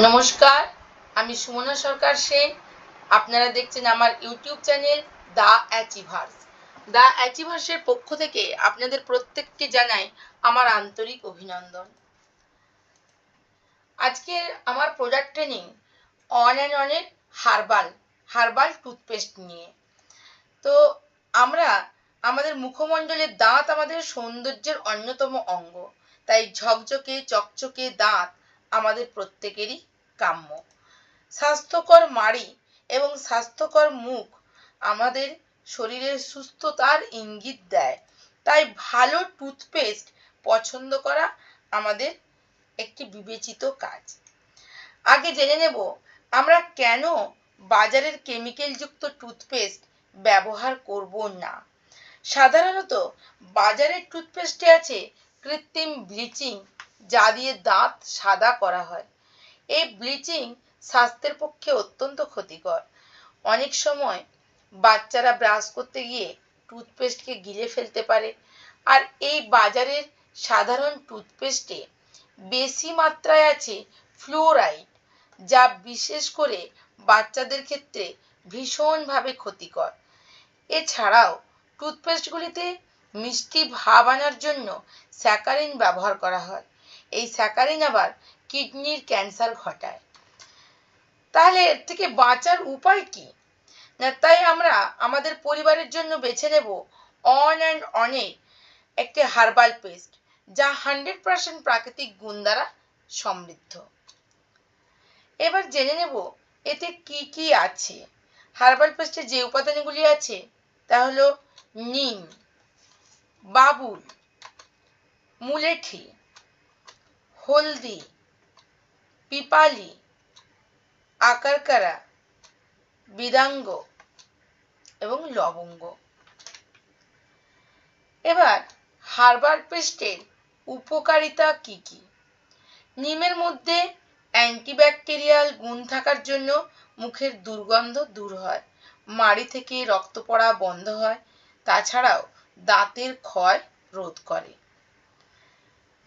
নমস্কার, আমি সুমনা সরকার সেন। আপনারা দেখছেন আমার ইউটিউব চ্যানেল দ্য অ্যাচিভার্স। দ্য অ্যাচিভার্সের পক্ষ থেকে আপনাদের প্রত্যেককে জানাই আমার আন্তরিক অভিনন্দন। আজকে আমার প্রোডাক্ট ট্রেনিং অন অ্যান্ড অনের হার্বাল টুথপেস্ট নিয়ে। তো আমরা আমাদের মুখমণ্ডলের দাঁত আমাদের সৌন্দর্যের অন্যতম অঙ্গ, তাই ঝকঝকে চকচকে দাঁত আমাদের প্রত্যেকেরই কাম্য। স্বাস্থ্যকর মাড়ি এবং স্বাস্থ্যকর মুখ আমাদের শরীরের সুস্থতার ইঙ্গিত দেয়, তাই ভালো টুথপেস্ট পছন্দ করা আমাদের একটি বিবেচিত কাজ। আগে জেনে নেব আমরা কেন বাজারের কেমিক্যালযুক্ত টুথপেস্ট ব্যবহার করব না। সাধারণত বাজারের টুথপেস্টে আছে কৃত্রিম ব্লিচিং, যা দিয়ে দাঁত সাদা করা হয়। এই ব্লিচিং স্বাস্থ্যের পক্ষে অত্যন্ত ক্ষতিকর। অনেক সময় বাচ্চারা ব্রাশ করতে গিয়ে টুথপেস্টকে গিলে ফেলতে পারে। আর এই বাজারের সাধারণ টুথপেস্টে বেশি মাত্রায় আছে ফ্লুরাইড, যা বিশেষ করে বাচ্চাদের ক্ষেত্রে ভীষণভাবে ক্ষতিকর। এছাড়াও টুথপেস্টগুলিতে মিষ্টি ভাব আনার জন্য স্যাকারিন ব্যবহার করা হয়। এই স্যাকারিন আবার কিডনির ক্যান্সার ঘটায়। তাহলে এর থেকে বাঁচার উপায় কি? না, তাই আমরা আমাদের পরিবারের জন্য বেছে নেব অন অ্যান্ড অনের একটি হার্বাল পেস্ট, যা 100% প্রাকৃতিক গুণ দ্বারা সমৃদ্ধ। এবার জেনে নেব এতে কি কি আছে। হার্বাল পেস্টে যে উপাদানগুলি আছে তা হলো নিম, বাবুল, মুলেঠি, হলদি, পিপালি, আকারকারা, বিদাঙ্গ এবং লবঙ্গ। এবার হার্বাল পেস্টের উপকারিতা কি কি? নিমের মধ্যে অ্যান্টিব্যাকটেরিয়াল গুণ থাকার জন্য মুখের দুর্গন্ধ দূর হয়, মাড়ি থেকে রক্ত পড়া বন্ধ হয়, তাছাড়াও দাঁতের ক্ষয় রোধ করে।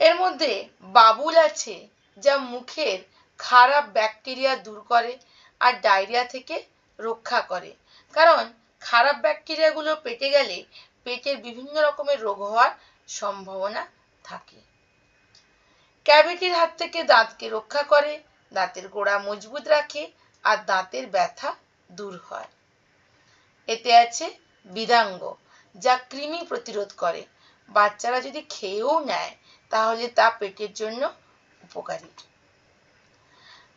এর মধ্যে বাবুল আছে, যা মুখের খারাপ ব্যাকটেরিয়া দূর করে আর ডায়রিয়া থেকে রক্ষা করে, কারণ খারাপ ব্যাকটেরিয়াগুলো পেটে গেলে পেটের বিভিন্ন রকমের রোগ হওয়ার সম্ভাবনা থাকে। ক্যাভিটির হাত থেকে দাঁতকে রক্ষা করে, দাঁতের গোড়া মজবুত রাখে আর দাঁতের ব্যথা দূর হয়। এতে আছে বিদাঙ্গ, যা কৃমি প্রতিরোধ করে। বাচ্চারা যদি খেয়েও নেয় তাহলে তা পেটের জন্য উপকারী।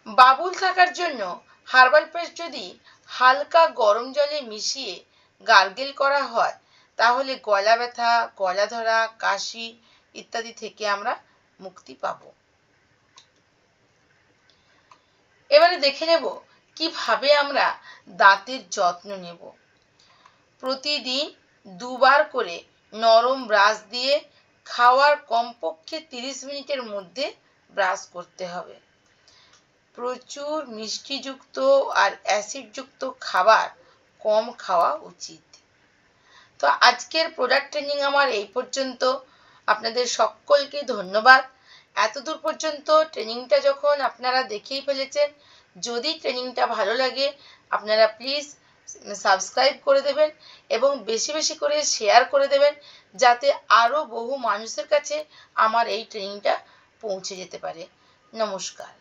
বাবুল থাকার জন্য হার্বাল পেস্ট যদি হালকা গরম জলে মিশিয়ে গার্গেল করা হয় তাহলে গলা ব্যথা, গলা ধরা, কাশি ইত্যাদি থেকে আমরা মুক্তি পাব। এবারে দেখে নেব কিভাবে আমরা দাঁতের যত্ন নেব। প্রতিদিন দুবার করে নরম ব্রাশ দিয়ে খাওয়ার কমপক্ষে 30 মিনিটের মধ্যে ব্রাশ করতে হবে। প্রচুর মিষ্টিযুক্ত আর অ্যাসিডযুক্ত খাবার কম খাওয়া উচিত। তো আজকের প্রোডাক্ট ট্রেনিং আমার এই পর্যন্ত। আপনাদের সকলকে ধন্যবাদ। এতদূর পর্যন্ত ট্রেনিংটা যখন আপনারা দেখেই ফেলেছেন, যদি ট্রেনিংটা ভালো লাগে আপনারা প্লিজ সাবস্ক্রাইব করে দেবেন এবং বেশি বেশি করে শেয়ার করে দেবেন, যাতে আরও বহু মানুষের কাছে আমার এই ট্রেনিংটা পৌঁছে যেতে পারে। নমস্কার।